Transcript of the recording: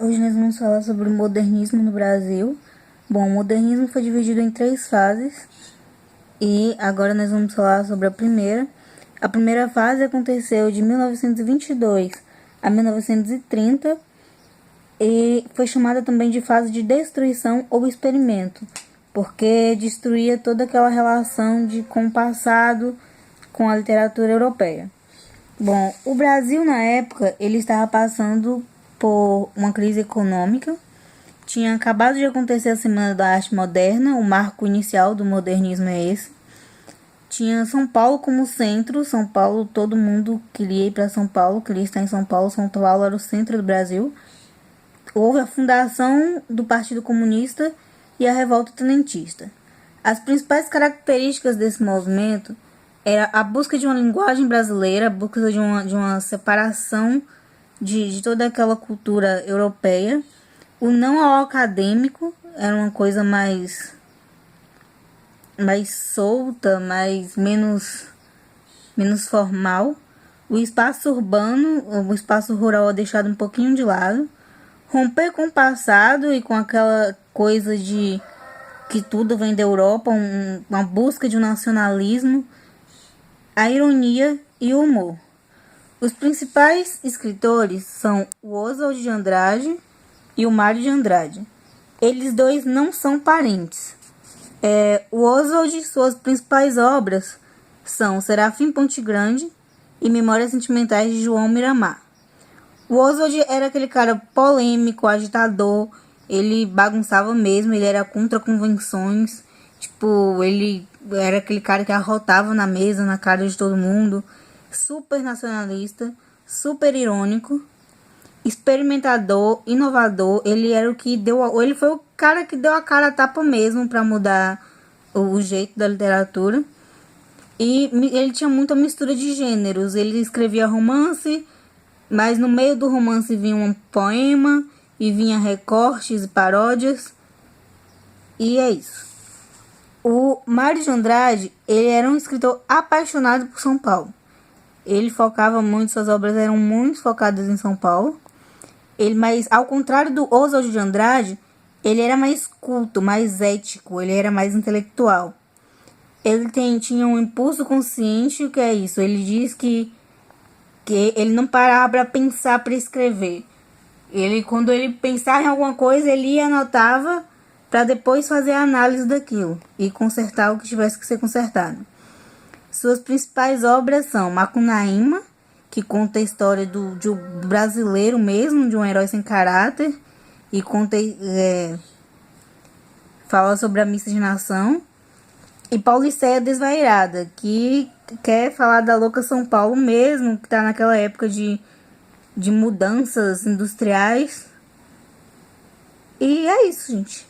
Hoje nós vamos falar sobre o modernismo no Brasil. Bom, o modernismo foi dividido em 3 fases e agora nós vamos falar sobre a primeira. A primeira fase aconteceu de 1922 a 1930 e foi chamada também de fase de destruição ou experimento, porque destruía toda aquela relação com o passado, com a literatura europeia. Bom, o Brasil na época ele estava passando por uma crise econômica. Tinha acabado de acontecer a Semana da Arte Moderna, o marco inicial do modernismo é esse. Tinha São Paulo como centro. São Paulo, todo mundo queria ir para São Paulo, queria estar em São Paulo. São Paulo era o centro do Brasil. Houve a fundação do Partido Comunista e a Revolta Tenentista. As principais características desse movimento era a busca de uma linguagem brasileira, a busca de uma separação de toda aquela cultura europeia. O não ao acadêmico era uma coisa mais solta, menos formal. O espaço urbano, o espaço rural é deixado um pouquinho de lado. Romper com o passado e com aquela coisa de que tudo vem da Europa, uma busca de um nacionalismo, a ironia e o humor. Os principais escritores são o Oswald de Andrade e o Mário de Andrade. Eles dois não são parentes. O Oswald, suas principais obras são Serafim Ponte Grande e Memórias Sentimentais de João Miramar. O Oswald era aquele cara polêmico, agitador, ele bagunçava mesmo, ele era contra convenções, ele era aquele cara que arrotava na mesa, na cara de todo mundo, super nacionalista, super irônico, experimentador, inovador. Ele foi o cara que deu a cara a tapa mesmo para mudar o jeito da literatura. E ele tinha muita mistura de gêneros. Ele escrevia romance, mas no meio do romance vinha um poema e vinha recortes e paródias. E é isso. O Mário de Andrade, ele era um escritor apaixonado por São Paulo. Ele focava muito, suas obras eram muito focadas em São Paulo. Mas ao contrário do Oswald de Andrade, ele era mais culto, mais ético, ele era mais intelectual. Ele tinha um impulso consciente, o que é isso? Ele diz que ele não parava para pensar, para escrever. Quando ele pensava em alguma coisa, ele ia anotava para depois fazer a análise daquilo e consertar o que tivesse que ser consertado. Suas principais obras são Macunaíma, que conta a história de um brasileiro mesmo, de um herói sem caráter, e fala sobre a miscigenação, e Pauliceia Desvairada, que quer falar da louca São Paulo mesmo, que está naquela época de mudanças industriais. E é isso, gente.